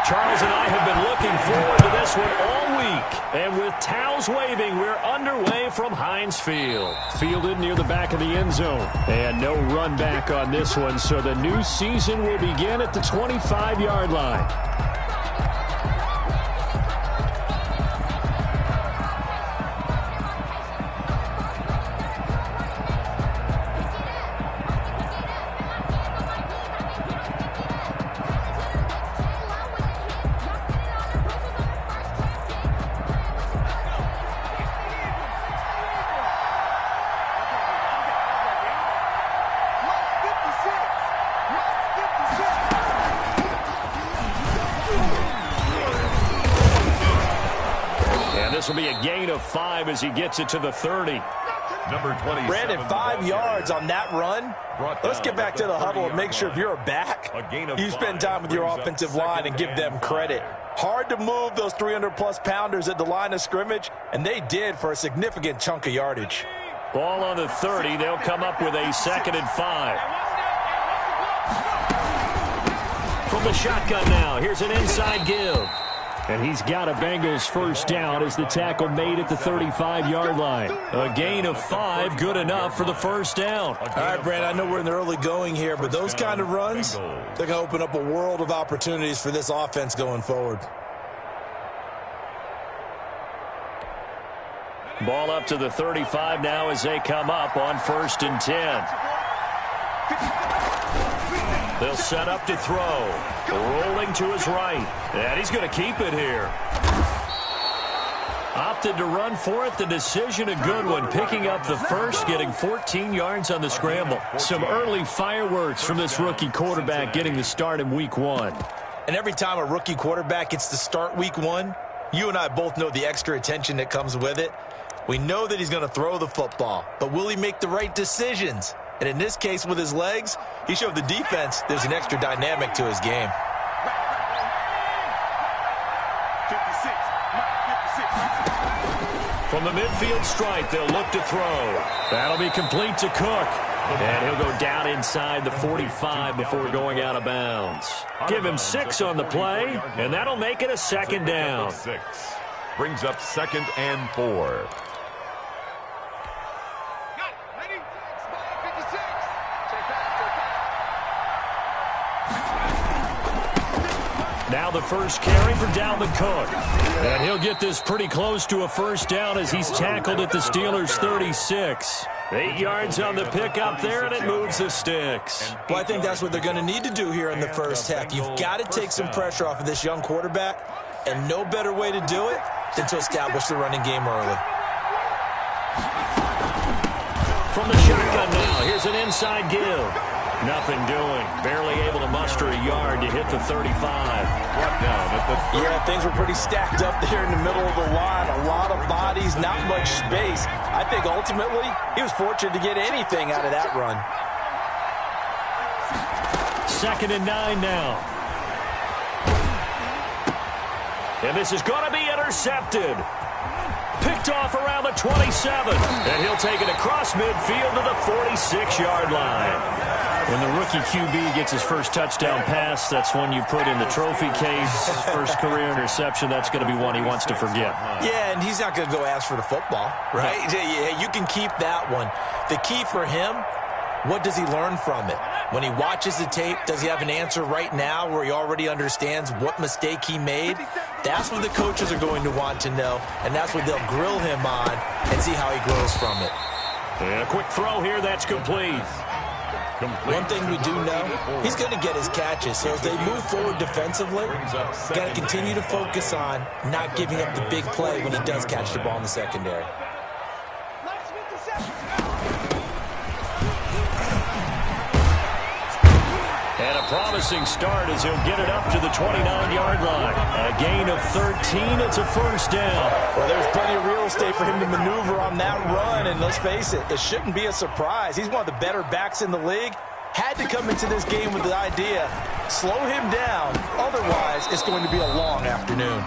Charles and I have been looking forward to this one all week. And with towels waving, we're underway from Heinz Field. Fielded near the back of the end zone. And no run back on this one, so the new season will begin at the 25-yard line. This will be a gain of 5 as he gets it to the 30. Number 20. Brandon, 5 yards on that run. Let's get back to the huddle and make sure if you're a back, you spend time with your offensive line and give them credit. Hard to move those 300-plus pounders at the line of scrimmage, and they did for a significant chunk of yardage. Ball on the 30. They'll come up with a 2nd and 5. From the shotgun now, here's an inside give. And he's got a Bengals first down as the tackle made at the 35-yard line. A gain of 5, good enough for the first down. All right, Brandon, I know we're in the early going here, but those kind of runs, they're going to open up a world of opportunities for this offense going forward. Ball up to the 35 now as they come up on 1st and 10. They'll set up to throw. Rolling to his right. And he's going to keep it here. Opted to run for it. The decision a good one. Picking up the first, getting 14 yards on the scramble. Some early fireworks from this rookie quarterback getting the start in week 1. And every time a rookie quarterback gets to start week 1, you and I both know the extra attention that comes with it. We know that he's going to throw the football, but will he make the right decisions? And in this case, with his legs, he showed the defense there's an extra dynamic to his game. From the midfield stripe, they'll look to throw. That'll be complete to Cook. And he'll go down inside the 45 before going out of bounds. Give him 6 on the play, and that'll make it a 2nd down. 6 brings up 2nd and 4. Now the first carry for Dalvin Cook. And he'll get this pretty close to a first down as he's tackled at the Steelers' 36. 8 yards on the pickup there, and it moves the sticks. Well, I think that's what they're going to need to do here in the first half. You've got to take some pressure off of this young quarterback, and no better way to do it than to establish the running game early. From the shotgun now, here's an inside give. Nothing doing. Barely able to muster a yard to hit the 35. Yeah, things were pretty stacked up there in the middle of the line. A lot of bodies, not much space. I think ultimately he was fortunate to get anything out of that run. 2nd and 9 now. And this is going to be intercepted. Picked off around the 27. And he'll take it across midfield to the 46-yard line. When the rookie QB gets his first touchdown pass, that's one you put in the trophy case. First career interception, that's going to be one he wants to forget. Yeah, and he's not going to go ask for the football, right? Yeah, you can keep that one. The key for him, what does he learn from it? When he watches the tape, does he have an answer right now where he already understands what mistake he made? That's what the coaches are going to want to know, and that's what they'll grill him on and see how he grows from it. And a quick throw here, that's complete. One thing we do know, he's going to get his catches. So as they move forward defensively, got to continue to focus on not giving up the big play when he does catch the ball in the secondary. And a promising start as he'll get it up to the 29-yard line. A gain of 13, it's a first down. Well, there's plenty of real estate for him to maneuver on that run, and let's face it, it shouldn't be a surprise. He's one of the better backs in the league. Had to come into this game with the idea, slow him down, otherwise it's going to be a long afternoon.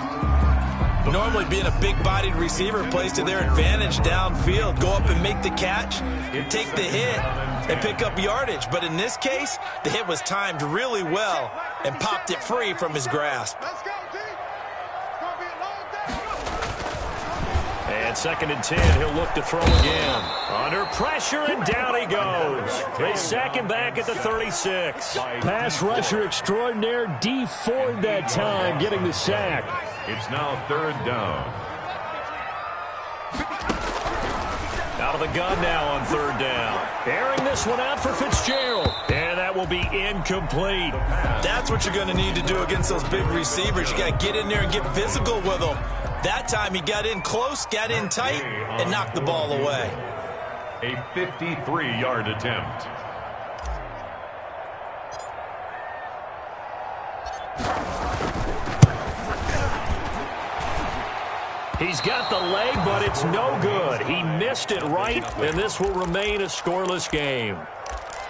Normally being a big-bodied receiver plays to their advantage downfield. Go up and make the catch, take the hit, and pick up yardage. But in this case, the hit was timed really well and popped it free from his grasp. And 2nd and 10, he'll look to throw again. Under pressure, and down he goes. They sack him back at the 36. Pass rusher extraordinaire, D Ford that time, getting the sack. It's now 3rd down. Out of the gun now on 3rd down. Airing this one out for Fitzgerald. And that will be incomplete. That's what you're going to need to do against those big receivers. You got to get in there and get physical with them. That time he got in close, got in tight, and knocked the ball away. A 53-yard attempt. He's got the leg, but it's no good. He missed it right, and this will remain a scoreless game.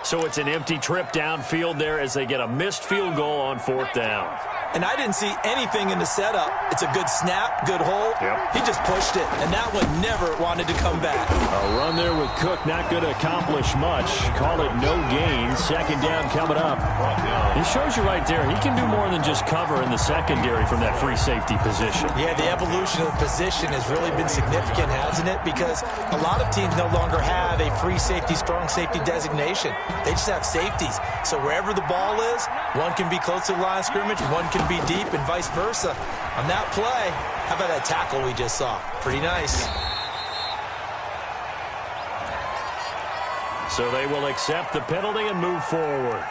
So it's an empty trip downfield there as they get a missed field goal on 4th down. And I didn't see anything in the setup. It's a good snap, good hold. Yep. He just pushed it, and that one never wanted to come back. A run there with Cook, not going to accomplish much. Call it no gain. 2nd down coming up. It shows you right there, he can do more than just cover in the secondary from that free safety position. Yeah, the evolution of the position has really been significant, hasn't it? Because a lot of teams no longer have a free safety, strong safety designation. They just have safeties. So wherever the ball is, one can be close to the line of scrimmage, one can be deep, and vice versa. On that play, how about that tackle we just saw? Pretty nice. So they will accept the penalty and move forward.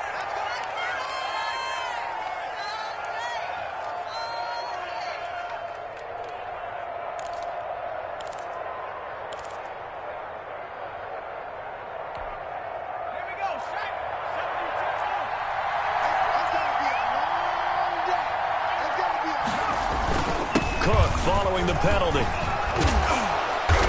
Cook following the penalty.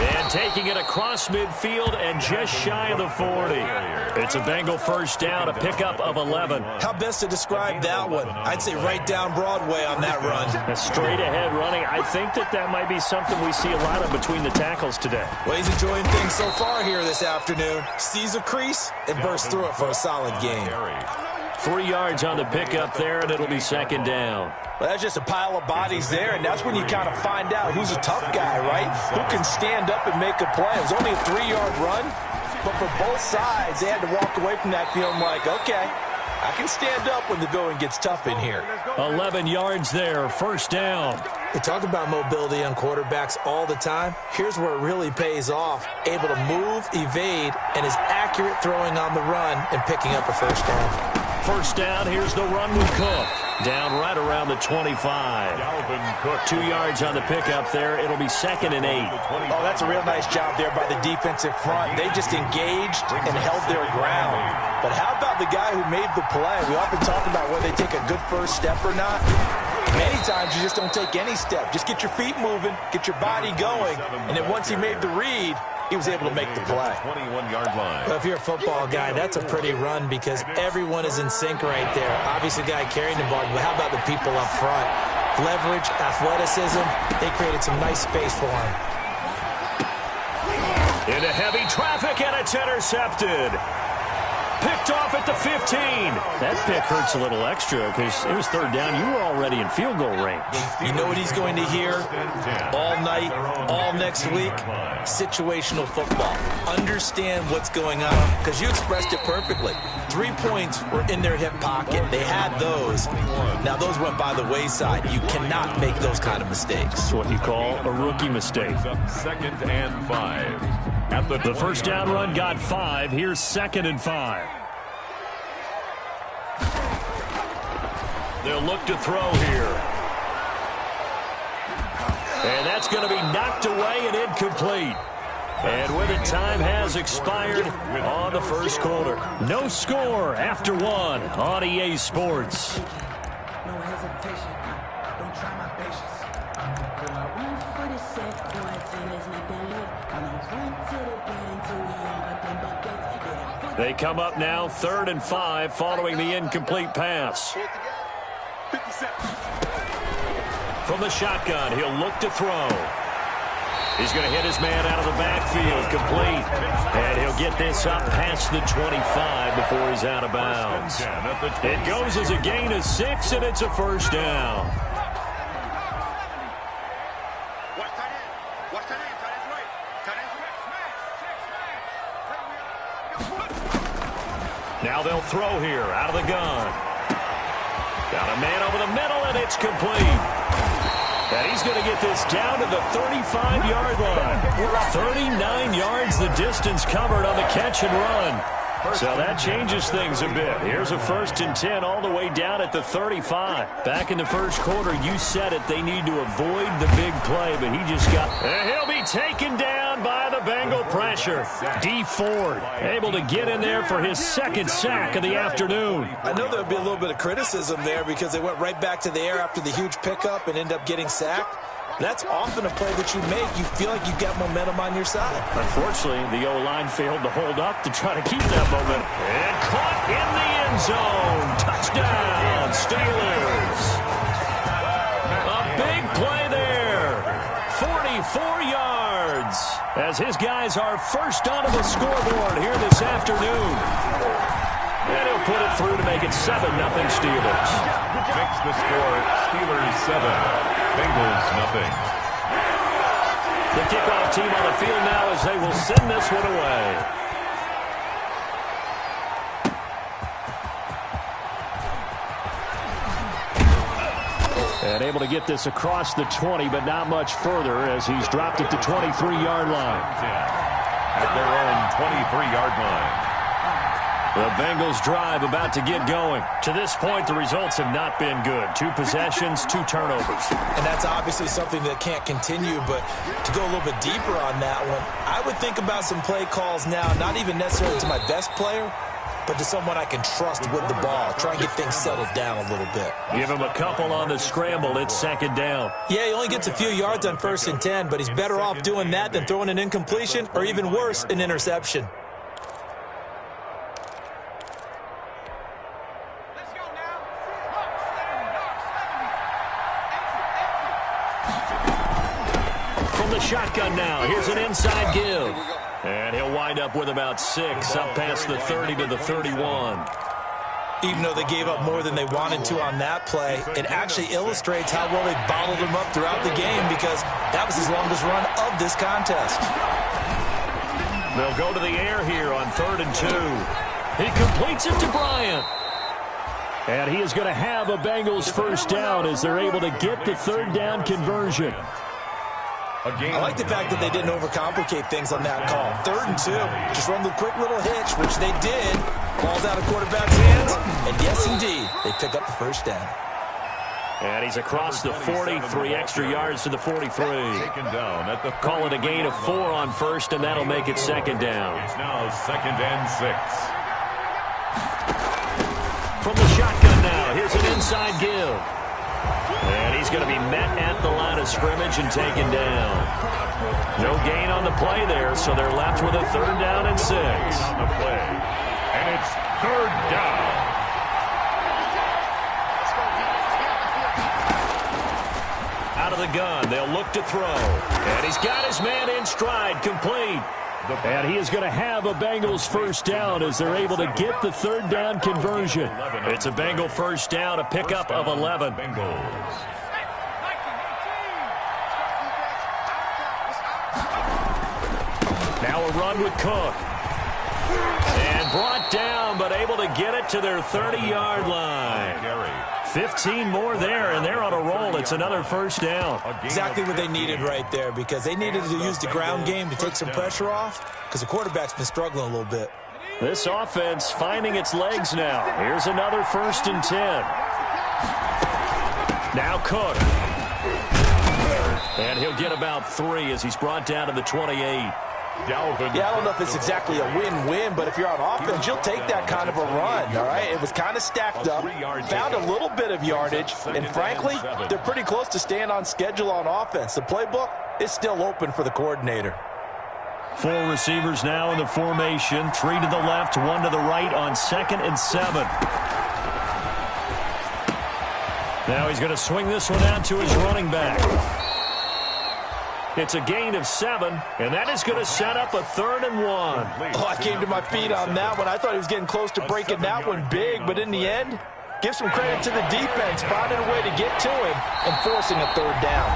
And taking it across midfield and just shy of the 40. It's a Bengal 1st down, a pickup of 11. How best to describe that one? I'd say right down Broadway on that run. A straight ahead running. I think that might be something we see a lot of between the tackles today. Well, he's enjoying things so far here this afternoon. Sees a crease and bursts through it for a solid game. 3 yards on the pickup there, and it'll be 2nd down. Well, that's just a pile of bodies there, and that's when you kind of find out who's a tough guy, right? Who can stand up and make a play. It was only a 3-yard run, but for both sides, they had to walk away from that feeling like, okay, I can stand up when the going gets tough in here. 11 yards there, 1st down. They talk about mobility on quarterbacks all the time. Here's where it really pays off. Able to move, evade, and is accurate throwing on the run and picking up a 1st down. 1st down, here's the run with Cook. Down right around the 25. 2 yards on the pickup there. It'll be 2nd and 8. Oh, that's a real nice job there by the defensive front. They just engaged and held their ground. But how about the guy who made the play? We often talk about whether they take a good first step or not. Many times you just don't take any step. Just get your feet moving, get your body going, and then once he made the read, he was able to make the play. 21-yard line. Well, if you're a football guy, that's a pretty run because everyone is in sync right there. Obviously, the guy carrying the ball, but how about the people up front? Leverage, athleticism, they created some nice space for him. Into heavy traffic, and it's intercepted. Picked off at the 15. That pick hurts a little extra because it was 3rd down. You were already in field goal range. You know what he's going to hear all night, all next week? Situational football. Understand what's going on because you expressed it perfectly. 3 points were in their hip pocket. They had those. Now, those went by the wayside. You cannot make those kind of mistakes. It's what you call a rookie mistake. 2nd and 5. At the 1st down run got 5. Here's 2nd and 5. They'll look to throw here. And that's going to be knocked away and incomplete. And with it, time has expired on the 1st quarter. No score after 1 on EA Sports. No hesitation. Don't try my patience. Girl, I run for the set, boy, till there's nothing left. I don't run to the bed until we all got them buckets. They come up now 3rd and 5 following the incomplete pass. From the shotgun, he'll look to throw. He's going to hit his man out of the backfield, complete. And he'll get this up past the 25 before he's out of bounds. It goes as a gain of 6, and it's a 1st down. Now they'll throw here out of the gun. Got a man over the middle, and it's complete. And he's going to get this down to the 35-yard line. 39 yards the distance covered on the catch and run. So that changes things a bit. Here's a 1st and 10 all the way down at the 35. Back in the first quarter, you said it, they need to avoid the big play, but he just got... And he'll be taken down by the Bengal pressure. D. Ford able to get in there for his 2nd sack of the afternoon. I know there'll be a little bit of criticism there because they went right back to the air after the huge pickup and end up getting sacked. That's often a play that you make. You feel like you've got momentum on your side. Unfortunately, the O-line failed to hold up to try to keep that momentum. And caught in the end zone. Touchdown, Steelers. A big play there. 44 yards. As his guys are first onto the scoreboard here this afternoon. And he'll put it through to make it 7-0 Steelers. Makes the score Steelers 7. Bengals nothing. The kickoff team on the field now as they will send this one away. And able to get this across the 20, but not much further as he's dropped at the 23-yard line. At their own 23-yard line. The Bengals drive about to get going. To this point, the results have not been good. 2 possessions, 2 turnovers. And that's obviously something that can't continue, but to go a little bit deeper on that one, I would think about some play calls now, not even necessarily to my best player, but to someone I can trust with the ball. Try and get things settled down a little bit. Give him a couple on the scramble. It's 2nd down. Yeah, he only gets a few yards on 1st and 10, but he's better off doing that than throwing an incompletion or even worse, an interception. Shotgun now. Here's an inside give. And he'll wind up with about 6 up past the 30 to the 31. Even though they gave up more than they wanted to on that play, it actually illustrates how well they bottled him up throughout the game because that was his longest run of this contest. They'll go to the air here on 3rd and 2. He completes it to Bryant. And he is going to have a Bengals first down as they're able to get the 3rd down conversion. I like the fact that they didn't overcomplicate things on that call. 3rd and 2. Just run the quick little hitch, which they did. Ball's out of quarterback's hands. And yes, indeed, they pick up the first down. And he's across the 40, 3 extra yards to the 43. Taken down at the Call it a gain of 4 on 1st, and that'll make it 2nd down. It's now 2nd and 6. From the shotgun now, here's an inside give. And he's going to be met at the line of scrimmage and taken down. No gain on the play there, so they're left with a 3rd down and 6. On the play. And it's 3rd down. Out of the gun, they'll look to throw. And he's got his man in stride, complete. And he is going to have a Bengals first down as they're able to get the 3rd down conversion. It's a Bengal first down, a pickup of 11. Bengals. Now a run with Cook. And brought down, but able to get it to their 30-yard line. 15 more there, and they're on a roll. It's another first down. Exactly what they needed right there because they needed to use the ground game to take some pressure off because the quarterback's been struggling a little bit. This offense finding its legs now. Here's another 1st and 10. Now Cook. And he'll get about 3 as he's brought down to the 28. Yeah, I don't know if it's exactly a win-win, but if you're on offense, you'll take that kind of a run, all right? It was kind of stacked up, found a little bit of yardage, and frankly, they're pretty close to staying on schedule on offense. The playbook is still open for the coordinator. 4 receivers now in the formation, 3 to the left, 1 to the right on 2nd and 7. Now he's going to swing this one out to his running back. It's a gain of 7, and that is going to set up a 3rd and 1. Oh, I came to my feet on that one. I thought he was getting close to breaking that one big, but in the end, give some credit to the defense, finding a way to get to him and forcing a 3rd down.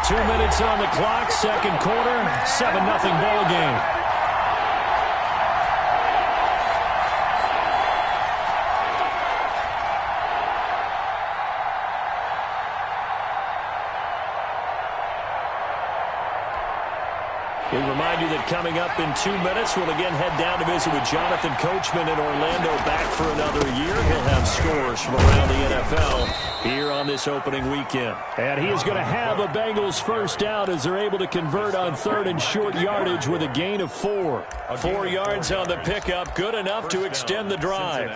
2 minutes on the clock, 2nd quarter, 7-0 ball game. We remind you that coming up in 2 minutes, we'll again head down to visit with Jonathan Coachman in Orlando, back for another year. He'll have scores from around the NFL here on this opening weekend. And he is going to have a Bengals first down as they're able to convert on 3rd and short yardage with a gain of 4. 4 yards on the pickup, good enough to extend the drive.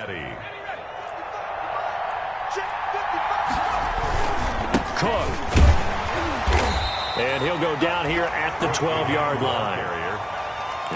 Cook. And he'll go down here at the 12-yard line.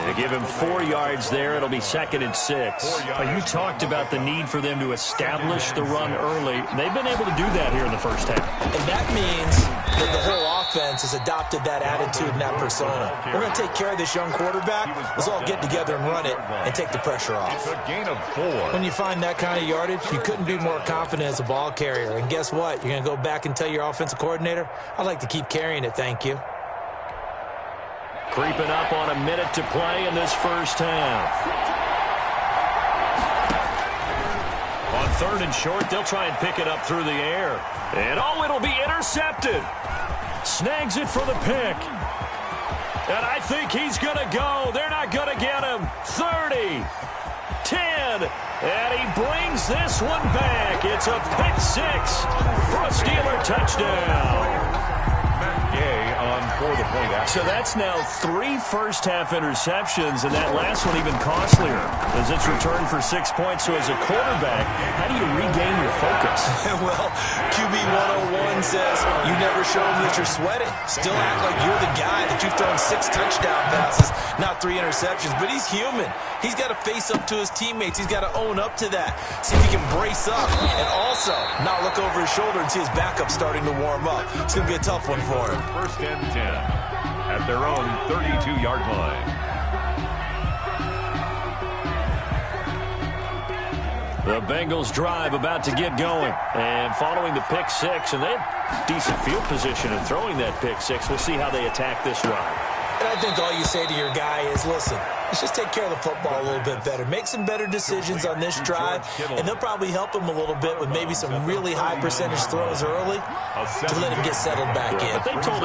They give him 4 yards there. It'll be 2nd and 6. You talked about the need for them to establish the run early. They've been able to do that here in the first half. And that means that the whole offense has adopted that attitude and that persona. We're going to take care of this young quarterback. Let's all get together and run it and take the pressure off. It's a gain of 4. When you find that kind of yardage, you couldn't be more confident as a ball carrier. And guess what? You're going to go back and tell your offensive coordinator, I'd like to keep carrying it, thank you. Creeping up on a minute to play in this first half. On 3rd and short, they'll try and pick it up through the air. And oh, it'll be intercepted. Snags it for the pick. And I think he's going to go. They're not going to get him. 30, 10, and he brings this one back. It's a pick 6 for a Steeler touchdown. For the point. So that's now 3 first-half interceptions, and that last one even costlier as it's returned for 6 points. So as a quarterback, how do you regain your focus? Well, QB 101 says you never show them that you're sweating. Still act like you're the guy that you've thrown 6 touchdown passes, not 3 interceptions. But he's human. He's got to face up to his teammates. He's got to own up to that. See if he can brace up and also not look over his shoulder and see his backup starting to warm up. It's going to be a tough one for him. 1st and 10 at their own 32-yard line. The Bengals drive about to get going. And following the pick 6, and they have decent field position in throwing that pick 6. We'll see how they attack this drive. And I think all you say to your guy is, listen, let's just take care of the football a little bit better. Make some better decisions on this drive, and they'll probably help him a little bit with maybe some really high percentage throws early to let him get settled back in. But they told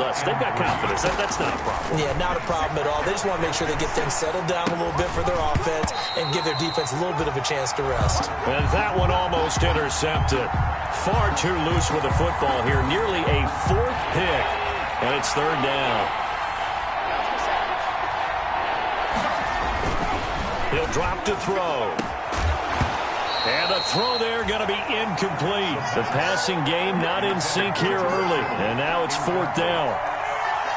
us, they've got confidence. That's not a problem. Yeah, not a problem at all. They just want to make sure they get things settled down a little bit for their offense and give their defense a little bit of a chance to rest. And that one almost intercepted. Far too loose with the football here. Nearly a 4th pick, and it's 3rd down. He'll drop to throw. And the throw there going to be incomplete. The passing game not in sync here early. And now it's 4th down.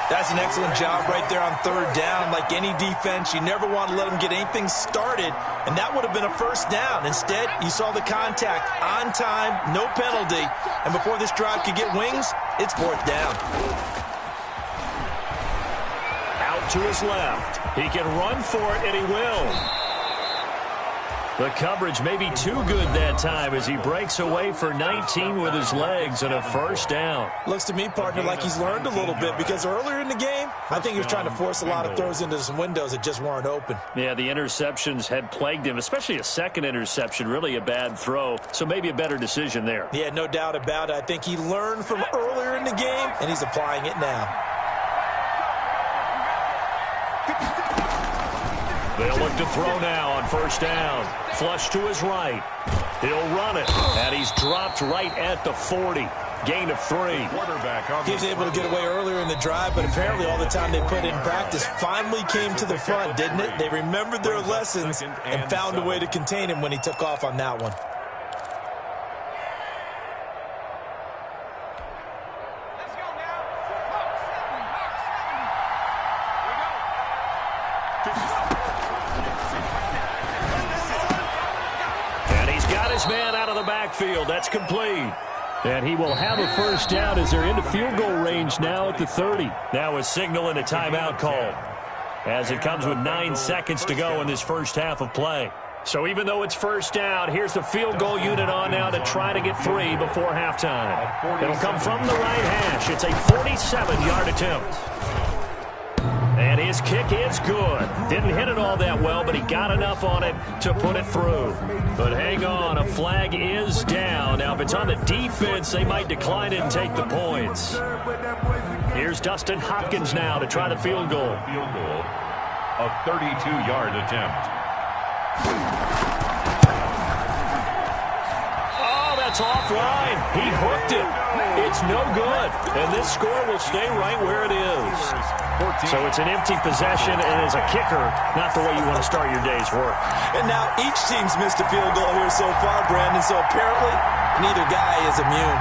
That's an excellent job right there on 3rd down. Like any defense, you never want to let them get anything started. And that would have been a 1st down. Instead, you saw the contact on time, no penalty. And before this drive could get wings, it's 4th down. Out to his left. He can run for it, and he will. The coverage may be too good that time as he breaks away for 19 with his legs and a 1st down. Looks to me, partner, like he's learned a little bit because earlier in the game, I think he was trying to force a lot of throws into some windows that just weren't open. Yeah, the interceptions had plagued him, especially a 2nd interception, really a bad throw. So maybe a better decision there. Yeah, no doubt about it. I think he learned from earlier in the game, and he's applying it now. They'll look to throw now on 1st down. Flush to his right. He'll run it. And he's dropped right at the 40. Gain of 3. He was able to get away earlier in the drive, but apparently all the time they put in practice finally came to the front, didn't it? They remembered their lessons and found a way to contain him when he took off on that one. Man out of the backfield. That's complete. And he will have a 1st down as they're into field goal range now at the 30. Now a signal and a timeout call as it comes with 9 seconds to go in this first half of play. So even though it's 1st down, here's the field goal unit on now to try to get 3 before halftime. It'll come from the right hash. It's a 47-yard attempt. And his kick is good. Didn't hit it all that well, but he got enough on it to put it through. But hang on, a flag is down. Now, if it's on the defense, they might decline it and take the points. Here's Dustin Hopkins now to try the field goal. Field goal, a 32-yard attempt. Oh, that's offline. He hooked it. It's no good. And this score will stay right where it is. So it's an empty possession, and as a kicker, not the way you want to start your day's work. And now each team's missed a field goal here so far, Brandon, so apparently neither guy is immune.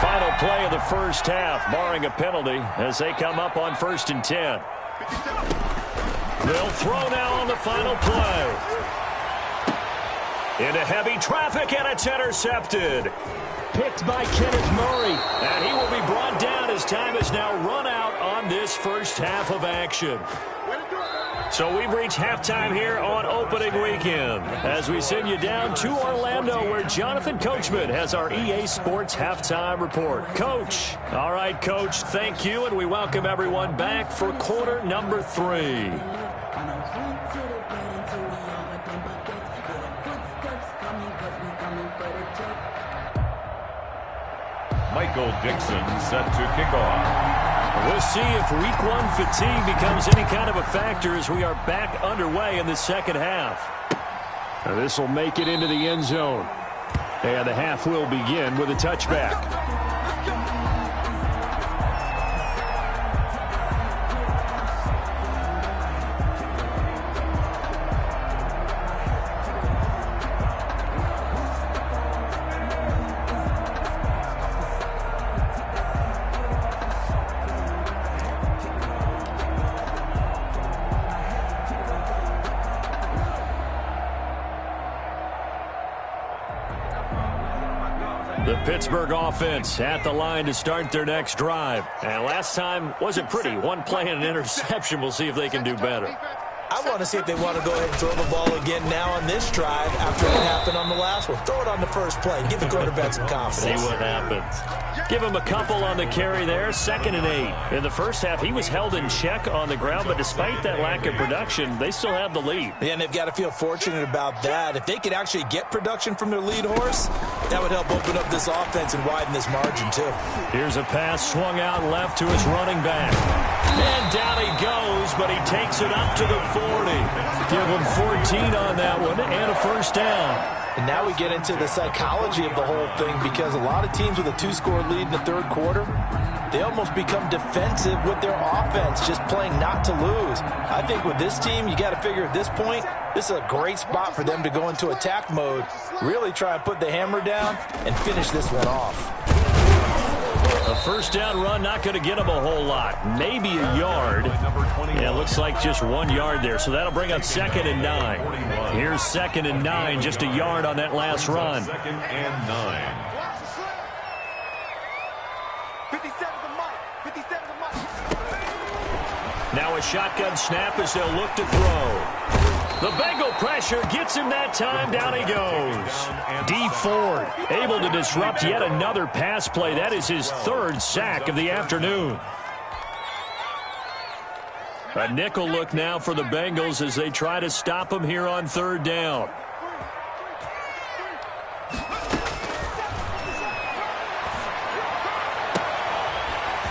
Final play of the first half, barring a penalty, as they come up on 1st and 10. They'll throw now on the final play. Into heavy traffic, and it's intercepted. Picked by Kenneth Murray. And he will be brought down as time has now run out on this first half of action. So we've reached halftime here on opening weekend as we send you down to Orlando where Jonathan Coachman has our EA Sports halftime report. Coach. All right, Coach, thank you, and we welcome everyone back for quarter number 3. Michael Dixon set to kick off. We'll see if week 1 fatigue becomes any kind of a factor as we are back underway in the second half. This will make it into the end zone. And the half will begin with a touchback. The Pittsburgh offense at the line to start their next drive. And last time wasn't pretty. One play and an interception. We'll see if they can do better. I want to see if they want to go ahead and throw the ball again now on this drive after what happened on the last one. Throw it on the first play. Give the quarterback some confidence. See what happens. Give him a couple on the carry there. 2nd and 8. In the first half, he was held in check on the ground, but despite that lack of production, they still have the lead. Yeah, and they've got to feel fortunate about that. If they could actually get production from their lead horse, that would help open up this offense and widen this margin, too. Here's a pass swung out left to his running back. And down he goes, but he takes it up to the 40. Give him 14 on that one and a first down. And now we get into the psychology of the whole thing because a lot of teams with a 2-score lead in the third quarter, they almost become defensive with their offense, just playing not to lose. I think with this team, you got to figure at this point, this is a great spot for them to go into attack mode, really try and put the hammer down and finish this one off. A first down run, not going to get him a whole lot. Maybe a yard. Yeah, looks like just 1 yard there. So that'll bring up 2nd and 9. Here's 2nd and 9, just a yard on that last run. 2nd and 9. 57 the mark. 57 the mark. Now a shotgun snap as they'll look to throw. The Bengal pressure gets him that time. Down he goes. D. Ford able to disrupt yet another pass play. That is his 3rd sack of the afternoon. A nickel look now for the Bengals as they try to stop him here on 3rd down.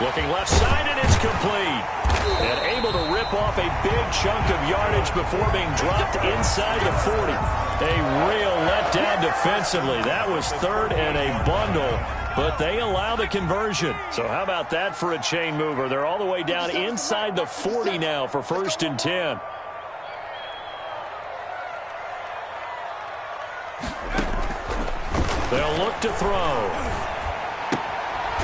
Looking left side, and it's complete. And able to rip off a big chunk of yardage before being dropped inside the 40. A real letdown defensively. That was 3rd and a bundle, but they allow the conversion. So how about that for a chain mover? They're all the way down inside the 40 now for 1st and 10. They'll look to throw.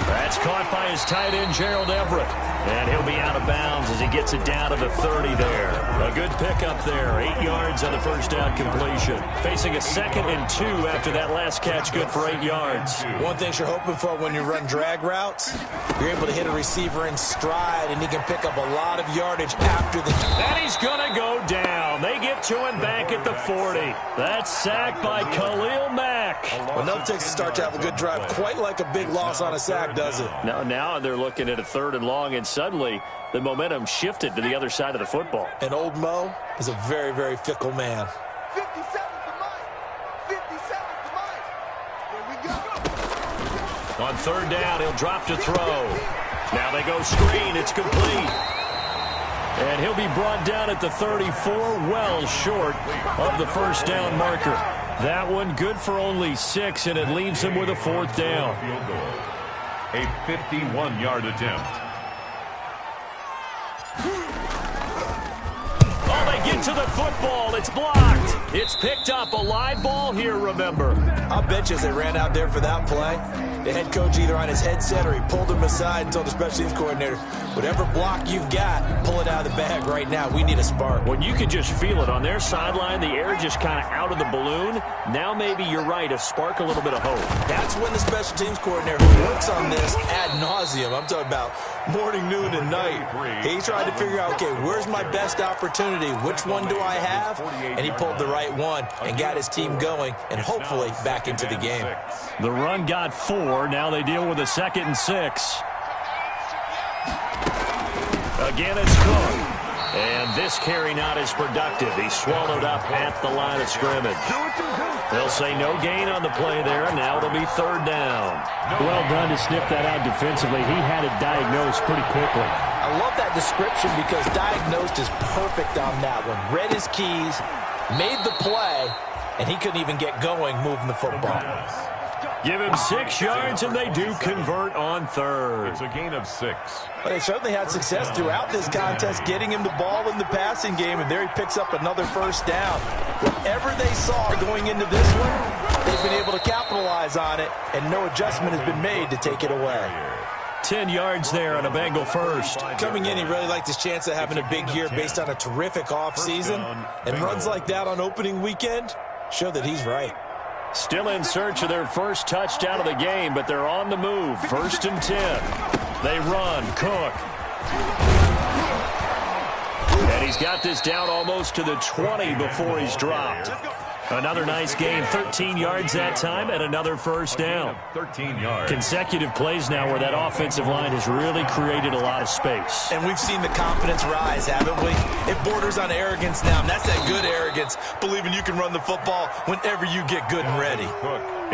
That's caught by his tight end, Gerald Everett. And he'll be out of bounds as he gets it down to the 30 there. A good pickup there. 8 yards on the first down completion. Facing a 2nd and 2 after that last catch, good for 8 yards. One thing you're hoping for when you run drag routes, you're able to hit a receiver in stride, and he can pick up a lot of yardage after the... And he's going to go down. They get to him back at the 40. That's sacked by Khalil Mack. Well, no takes a start to have a good drive. Quite like a big loss on a sack, does it? Now they're looking at a 3rd and long, and suddenly the momentum shifted to the other side of the football. And old Mo is a very, very fickle man. 57 to Mike. 57 to Mike. Here we go. On 3rd down, he'll drop to throw. Now they go screen. It's complete. And he'll be brought down at the 34, well short of the 1st down marker. That one good for only 6, and it leaves him with a 4th down. Field goal. A 51-yard attempt. Oh, they get to the football. It's blocked. It's picked up. A live ball here, remember. I'll bet you as they ran out there for that play, the head coach either on his headset or he pulled him aside and told the special teams coordinator, whatever block you've got, pull it out of the bag right now. We need a spark. When you can just feel it on their sideline, the air just kind of out of the balloon. Now maybe you're right, a spark, a little bit of hope. That's when the special teams coordinator who works on this ad nauseum, I'm talking about morning, noon, and night, he tried to figure out, okay, where's my best opportunity? Which one do I have? And he pulled the right one and got his team going and hopefully back into the game. The run got 4. Now they deal with a 2nd and 6. Again, it's Cook. And this carry not as productive. He's swallowed up at the line of scrimmage. They'll say no gain on the play there. Now it'll be 3rd down. Well done to sniff that out defensively. He had it diagnosed pretty quickly. I love that description because diagnosed is perfect on that one. Read his keys, made the play, and he couldn't even get going moving the football. Give him 6 yards, and they do convert on 3rd. It's a gain of 6. But they certainly had success throughout this contest, getting him the ball in the passing game, and there he picks up another 1st down. Whatever they saw going into this one, they've been able to capitalize on it, and no adjustment has been made to take it away. 10 yards there on a Bengal 1st. Coming in, he really liked his chance of having a big year based on a terrific offseason, and runs like that on opening weekend show that he's right. Still in search of their first touchdown of the game, but they're on the move. 1st and 10. They run. Cook. And he's got this down almost to the 20 before he's dropped. Another nice gain. 13 yards that time and another 1st down. 13 yards. Consecutive plays now where that offensive line has really created a lot of space. And we've seen the confidence rise, haven't we? It borders on arrogance now, and that's that good arrogance, believing you can run the football whenever you get good and ready.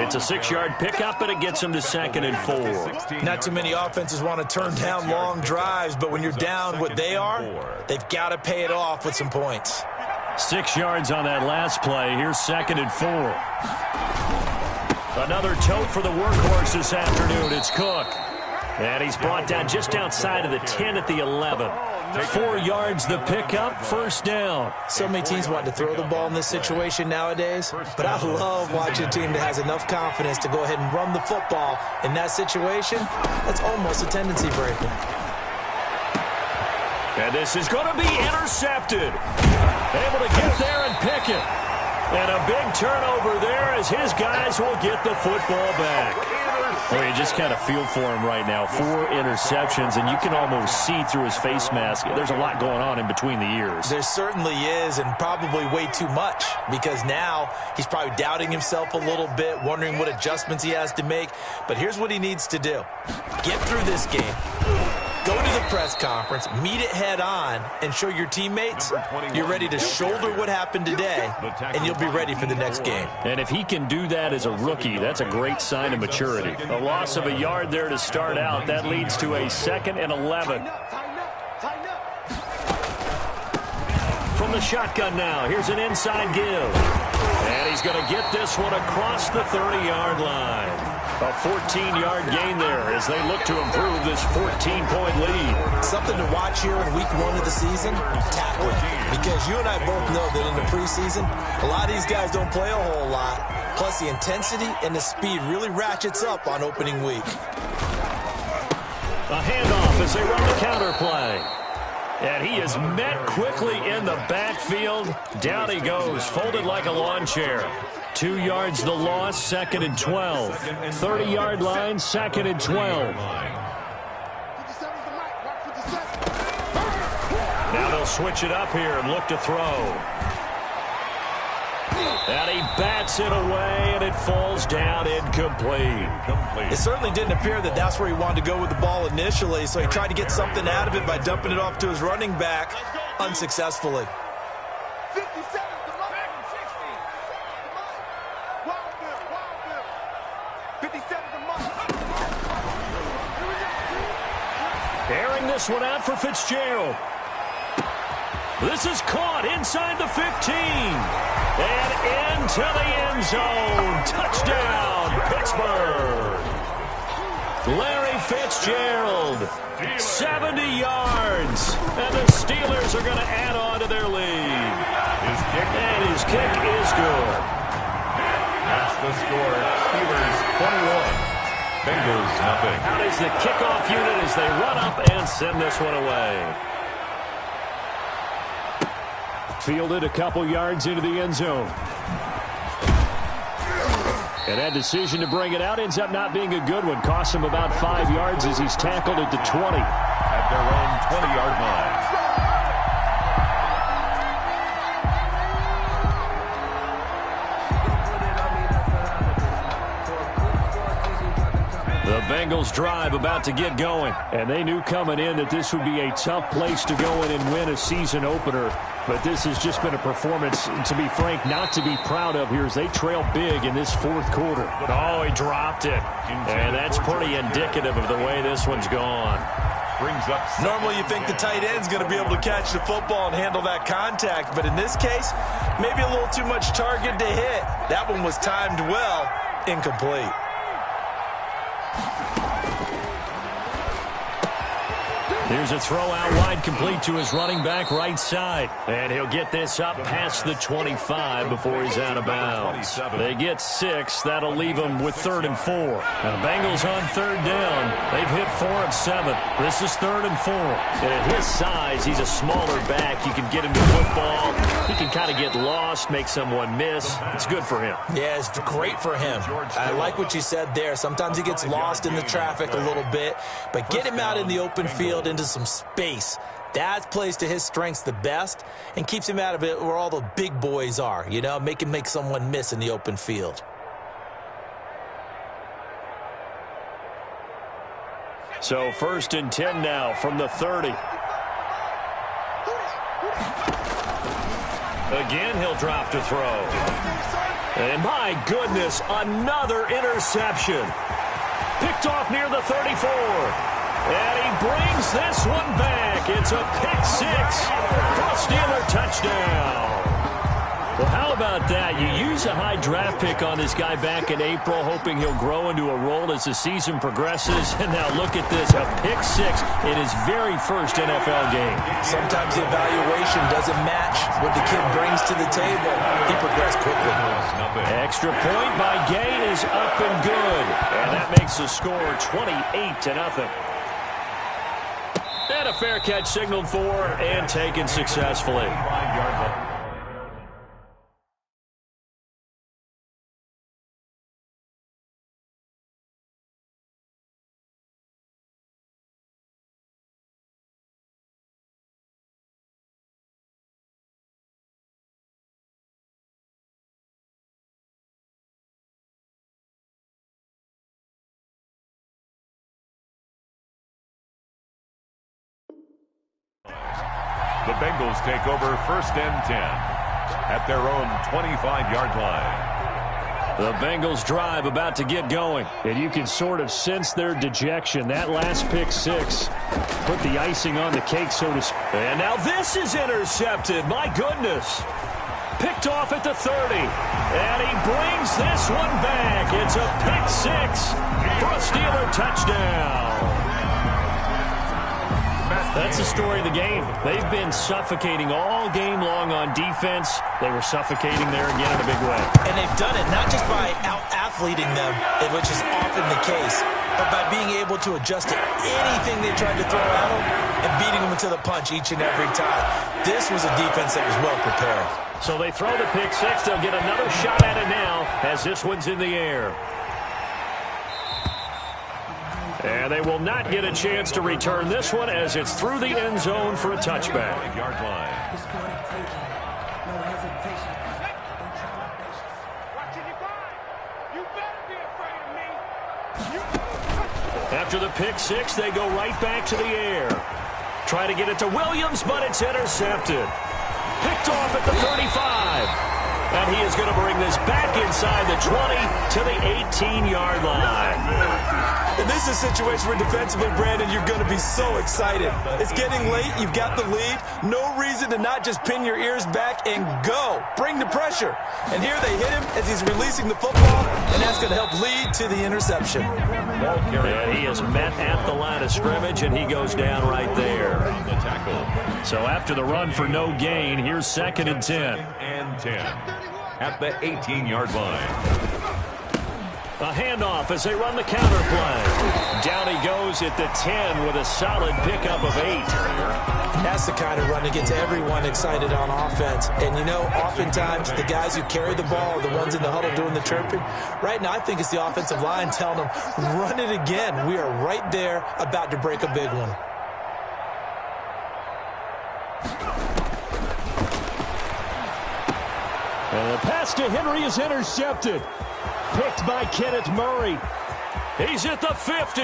It's a 6-yard pickup, and it gets them to 2nd and 4. Not too many offenses want to turn down long drives, but when you're down what they are, they've got to pay it off with some points. 6 yards on that last play. Here's 2nd and 4. Another tote for the workhorse this afternoon. It's Cook. And he's brought down just outside of the 10 at the 11. 4 yards the pickup, 1st down. So many teams want to throw the ball in this situation nowadays, but I love watching a team that has enough confidence to go ahead and run the football. In that situation, that's almost a tendency breaker. And this is going to be intercepted. Able to get there and pick it. And a big turnover there as his guys will get the football back. Well, you just kind of feel for him right now. 4 interceptions, and you can almost see through his face mask. There's a lot going on in between the ears. There certainly is, and probably way too much, because now he's probably doubting himself a little bit, wondering what adjustments he has to make. But here's what he needs to do. Get through this game. Go to the press conference, meet it head on, and show your teammates you're ready to shoulder what happened today, and you'll be ready for the next game. And if he can do that as a rookie, that's a great sign of maturity. A loss of a yard there to start out. That leads to a 2nd and 11. From the shotgun now, here's an inside give. And he's going to get this one across the 30-yard line. A 14-yard gain there as they look to improve this 14-point lead. Something to watch here in week 1 of the season, tackling. Because you and I both know that in the preseason, a lot of these guys don't play a whole lot. Plus, the intensity and the speed really ratchets up on opening week. A handoff as they run the counter play. And he is met quickly in the backfield. Down he goes, folded like a lawn chair. 2 yards the loss, 2nd and 12. 30-yard line, 2nd and 12. Now they'll switch it up here and look to throw. And he bats it away, and it falls down incomplete. It certainly didn't appear that that's where he wanted to go with the ball initially, so he tried to get something out of it by dumping it off to his running back unsuccessfully. 57 to Mike. 57 to Mike. Airing this one out for Fitzgerald. This is caught inside the 15. And into the end zone. Touchdown, Pittsburgh. Larry Fitzgerald, 70 yards. And the Steelers are going to add on to their lead. And his kick is good. That's the score. Steelers 21. Bengals nothing. Out is the kickoff unit as they run up and send this one away. Fielded a couple yards into the end zone. And that decision to bring it out ends up not being a good one. Costs him about 5 yards as he's tackled at the 20. At their own 20-yard line. The Bengals drive about to get going. And they knew coming in that this would be a tough place to go in and win a season opener. But this has just been a performance, to be frank, not to be proud of here as they trail big in this fourth quarter. Oh, he dropped it. And that's pretty indicative of the way this one's gone. Brings up. Normally you think the tight end's going to be able to catch the football and handle that contact, but in this case, maybe a little too much target to hit. That one was timed well, incomplete. Here's a throw out wide, complete to his running back right side. And he'll get this up past the 25 before he's out of bounds. They get 6. That'll leave them with 3rd and 4. Now, Bengals on 3rd down. They've hit 4 of 7. This is 3rd and 4. And at his size, he's a smaller back. You can get him to football. He can kind of get lost, make someone miss. It's good for him. Yeah, it's great for him. I like what you said there. Sometimes he gets lost in the traffic a little bit, but get him out in the open field into some space. That plays to his strengths the best and keeps him out of it where all the big boys are, you know, make him make someone miss in the open field. So 1st and 10 now from the 30. Again, he'll drop to throw. And my goodness, another interception. Picked off near the 34. And he brings this one back. It's a pick 6 for a Steeler touchdown. Well, how about that? You use a high draft pick on this guy back in April, hoping he'll grow into a role as the season progresses. And now look at this, a pick 6 in his very first NFL game. Sometimes the evaluation doesn't match what the kid brings to the table. He progressed quickly. Extra point by Gay is up and good. And that makes the score 28-0. And a fair catch signaled for and taken successfully. The Bengals take over 1st and 10 at their own 25-yard line. The Bengals drive about to get going, and you can sort of sense their dejection. That last pick 6 put the icing on the cake, so to speak. And now this is intercepted. My goodness. Picked off at the 30. And he brings this one back. It's a pick 6 for a Steeler touchdown. That's the story of the game. They've been suffocating all game long on defense. They were suffocating there again in a big way. And they've done it not just by out-athleting them, which is often the case, but by being able to adjust to anything they tried to throw at them and beating them to the punch each and every time. This was a defense that was well prepared. So they throw the pick 6. They'll get another shot at it now as this one's in the air. And they will not get a chance to return this one as it's through the end zone for a touchback. Yard line. After the pick six, they go right back to the air. Try to get it to Williams, but it's intercepted. Picked off at the 35. And he is going to bring this back inside the 20 to the 18-yard line. And this is a situation where defensively, Brandon, you're going to be so excited. It's getting late. You've got the lead. No reason to not just pin your ears back and go. Bring the pressure. And here they hit him as he's releasing the football, and that's going to help lead to the interception. And he is met at the line of scrimmage, and he goes down right there. So after the run for no gain, here's 2nd and 10. And 10 at the 18-yard line. A handoff as they run the counter play. Down he goes at the 10 with a solid pickup of 8. That's the kind of run that gets everyone excited on offense. And, you know, oftentimes the guys who carry the ball are the ones in the huddle doing the chirping. Right now, I think it's the offensive line telling them, run it again. We are right there about to break a big one. And the pass to Henry is intercepted. Picked by Kenneth Murray. He's at the 50,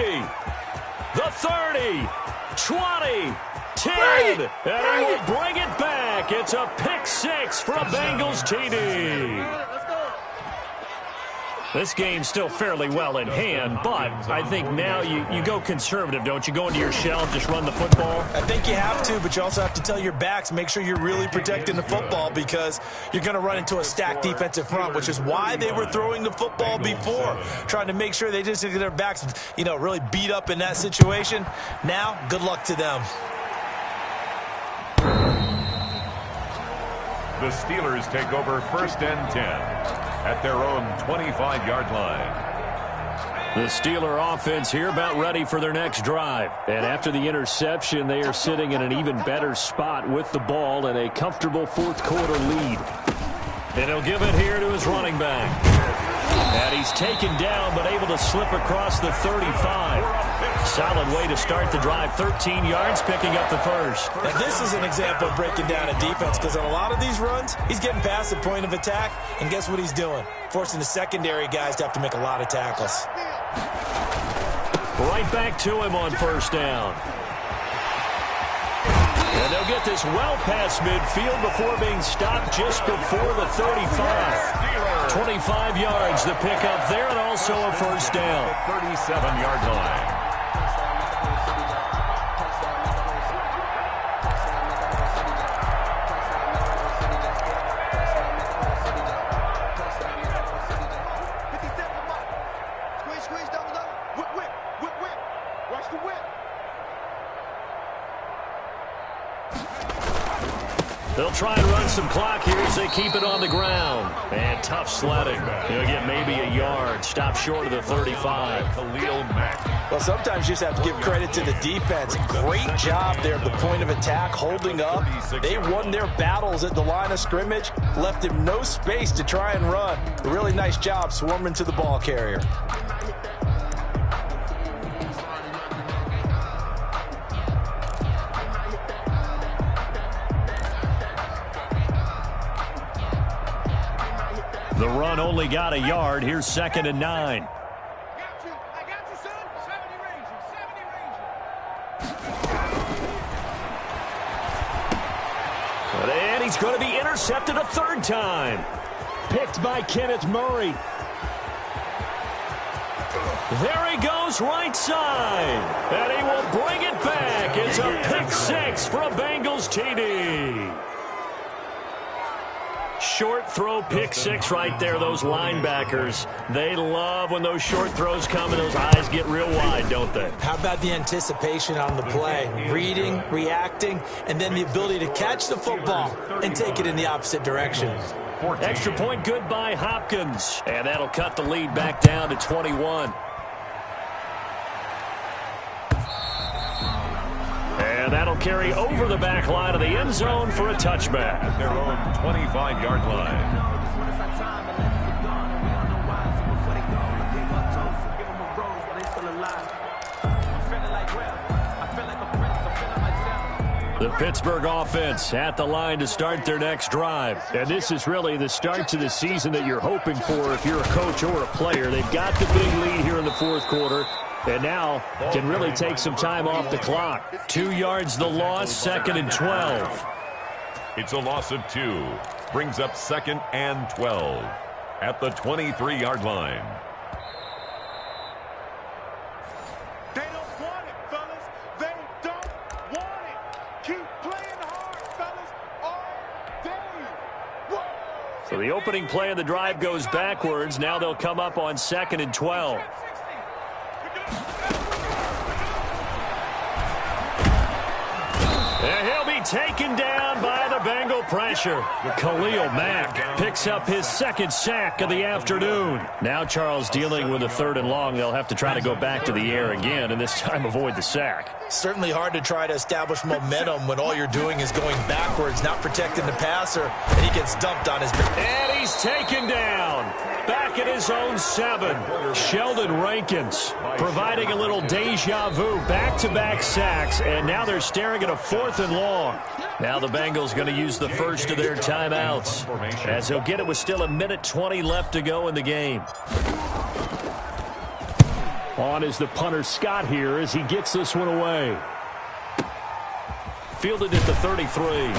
the 30, 20, 10, and he will bring it back. It's a pick six for a Bengals TD. This game's still fairly well in hand, but I think now you go conservative, don't you? Go into your shell and just run the football? I think you have to, but you also have to tell your backs, make sure you're really protecting the football because you're going to run into a stacked defensive front, which is why they were throwing the football before, trying to make sure they just get their backs, you know, really beat up in that situation. Now, good luck to them. The Steelers take over 1st and 10. At their own 25-yard line. The Steeler offense here about ready for their next drive. And after the interception, they are sitting in an even better spot with the ball and a comfortable 4th quarter lead. And he'll give it here to his running back. And he's taken down but able to slip across the 35. Solid way to start the drive. 13 yards, picking up the first. And this is an example of breaking down a defense because on a lot of these runs, he's getting past the point of attack, and guess what he's doing? Forcing the secondary guys to have to make a lot of tackles. Right back to him on 1st down. And they'll get this well past midfield before being stopped just before the 35. 25 yards, the pickup there, and also a 1st down. 37-yard line. They'll try and run some clock here as they keep it on the ground. And tough sledding. He'll get maybe a yard. Stop short of the 35. Khalil Mack. Well, sometimes you just have to give credit to the defense. Great job there at the point of attack, holding up. They won their battles at the line of scrimmage, left him no space to try and run. A really nice job swarming to the ball carrier. The run only got a yard. Here's 2nd and 9. And he's going to be intercepted a 3rd time. Picked by Kenneth Murray. There he goes right side. And he will bring it back. It's a pick six for a Bengals TD. Short throw, pick six right there. Those linebackers, they love when those short throws come and those eyes get real wide, don't they? How about the anticipation on the play? Reading, reacting, and then the ability to catch the football and take it in the opposite direction. Extra point good by Hopkins. And that'll cut the lead back down to 21. And that'll carry over the back line of the end zone for a touchback. At their own 25-yard line. The Pittsburgh offense at the line to start their next drive. And this is really the start to the season that you're hoping for if you're a coach or a player. They've got the big lead here in the 4th quarter. And now can really take some time off the clock. 2 yards the loss, 2nd and 12. It's a loss of 2. Brings up 2nd and 12 at the 23-yard line. They don't want it, fellas. They don't want it. Keep playing hard, fellas, all day. Whoa. So the opening play of the drive goes backwards. Now they'll come up on 2nd and 12. And he'll be taken down by the Bengal pressure. Khalil Mack picks up his 2nd sack of the afternoon. Now Charles dealing with a 3rd and long. They'll have to try to go back to the air again, and this time avoid the sack. Certainly hard to try to establish momentum when all you're doing is going backwards, not protecting the passer, and he gets dumped on his back. And he's taken down. Back at his own 7. Sheldon Rankins providing a little deja vu. Back-to-back sacks, and now they're staring at a 4th and long. Now the Bengals going to use the first of their timeouts, as he'll get it with still 1:20 left to go in the game. On is the punter Scott here as he gets this one away. Fielded at the 33.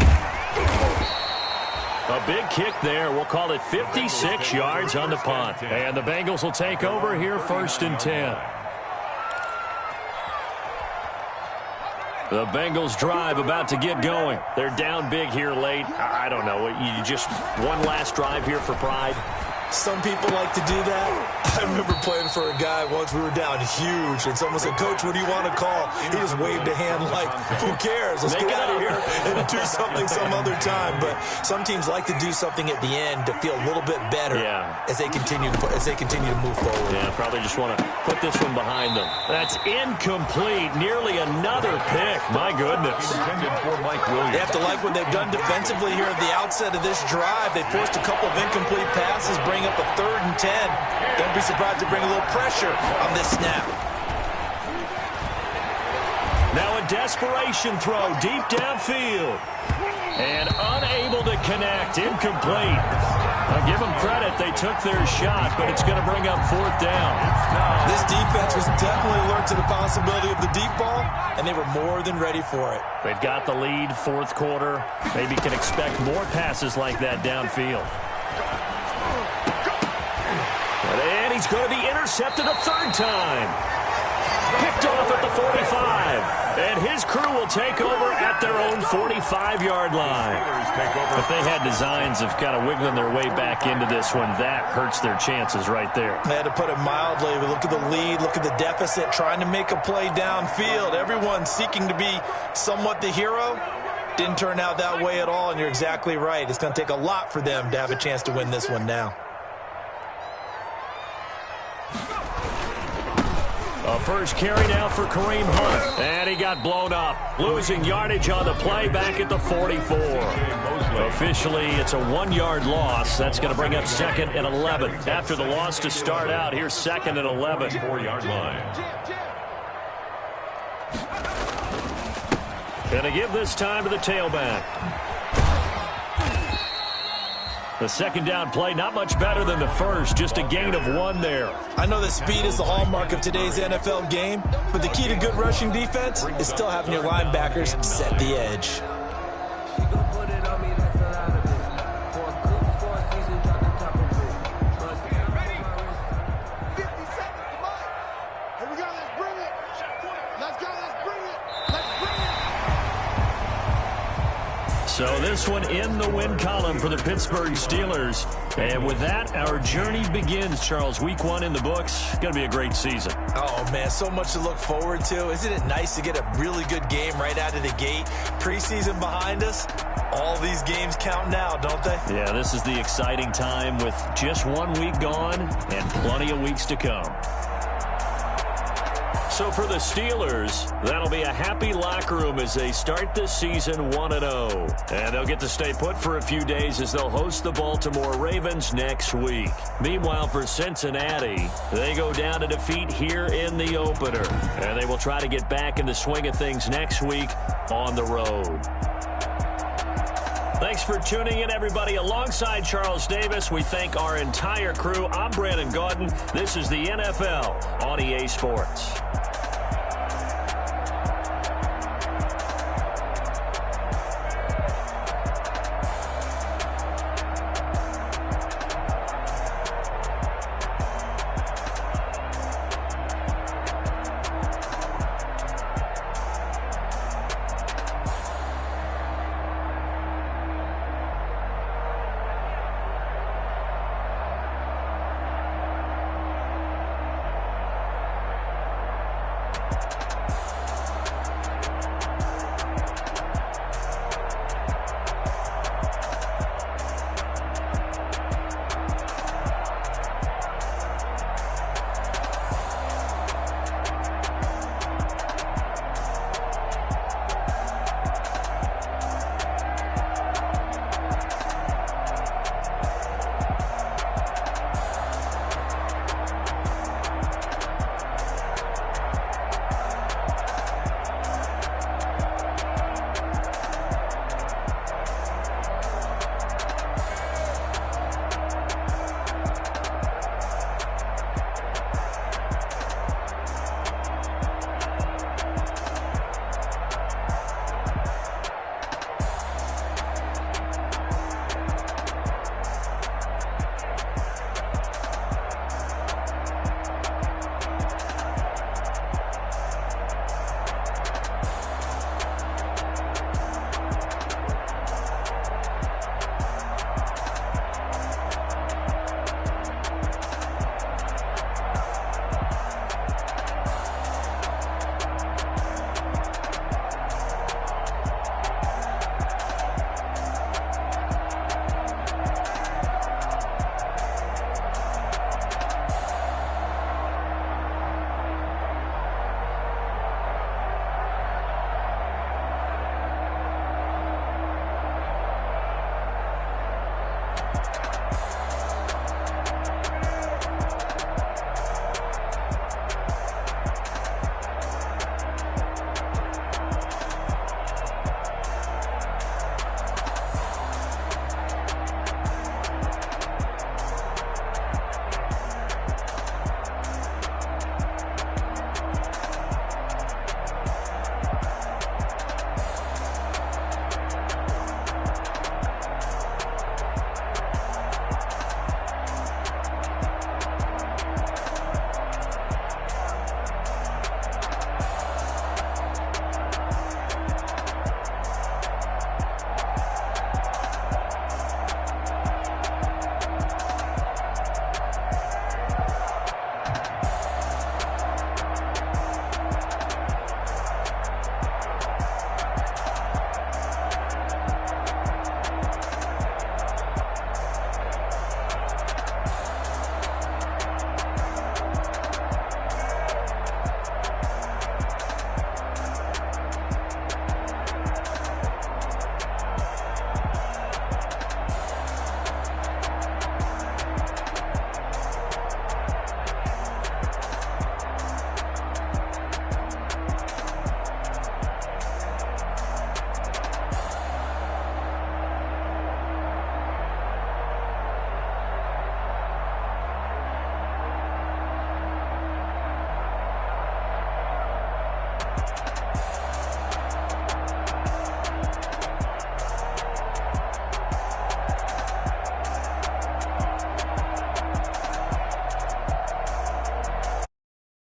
A big kick there. We'll call it 56 yards on the punt. And the Bengals will take over here 1st and 10. The Bengals drive about to get going. They're down big here late. I don't know. You just one last drive here for pride. Some people like to do that. I remember playing for a guy once. We were down huge, and someone said, "Coach, what do you want to call?" He just waved a hand like, "Who cares? Let's get out of here and do something some other time." But some teams like to do something at the end to feel a little bit better as they continue to move forward. Yeah, probably just want to put this one behind them. That's incomplete. Nearly another pick. My goodness. They have to like what they've done defensively here at the outset of this drive. They forced a couple of incomplete passes, bring up a 3rd and 10. Don't be surprised to bring a little pressure on this snap. Now a desperation throw deep downfield. And unable to connect. Incomplete. I'll give them credit. They took their shot, but it's going to bring up 4th down. This defense was definitely alert to the possibility of the deep ball, and they were more than ready for it. They've got the lead, 4th quarter. Maybe can expect more passes like that downfield. And he's going to be intercepted a 3rd time. Picked off at the 45. And his crew will take over at their own 45-yard line. If they had designs of kind of wiggling their way back into this one, that hurts their chances right there. They had to put it mildly. We look at the lead, look at the deficit, trying to make a play downfield. Everyone seeking to be somewhat the hero. Didn't turn out that way at all, and you're exactly right. It's going to take a lot for them to have a chance to win this one now. A first carry now for Kareem Hunt. And he got blown up. Losing yardage on the play back at the 44. Officially, it's a 1-yard loss. That's going to bring up 2nd and 11. After the loss to start out, here's 2nd and 11. 4-yard line. Going to give this time to the tailback. The 2nd down play, not much better than the first, just a gain of 1 there. I know that speed is the hallmark of today's NFL game, but the key to good rushing defense is still having your linebackers set the edge. So this one in the win column for the Pittsburgh Steelers. And with that, our journey begins, Charles. Week 1 in the books. Going to be a great season. Oh, man, so much to look forward to. Isn't it nice to get a really good game right out of the gate? Preseason behind us. All these games count now, don't they? Yeah, this is the exciting time with just 1 week gone and plenty of weeks to come. So for the Steelers, that'll be a happy locker room as they start this season 1-0. And they'll get to stay put for a few days as they'll host the Baltimore Ravens next week. Meanwhile, for Cincinnati, they go down to defeat here in the opener. And they will try to get back in the swing of things next week on the road. Thanks for tuning in, everybody. Alongside Charles Davis, we thank our entire crew. I'm Brandon Gaudin. This is the NFL on EA Sports.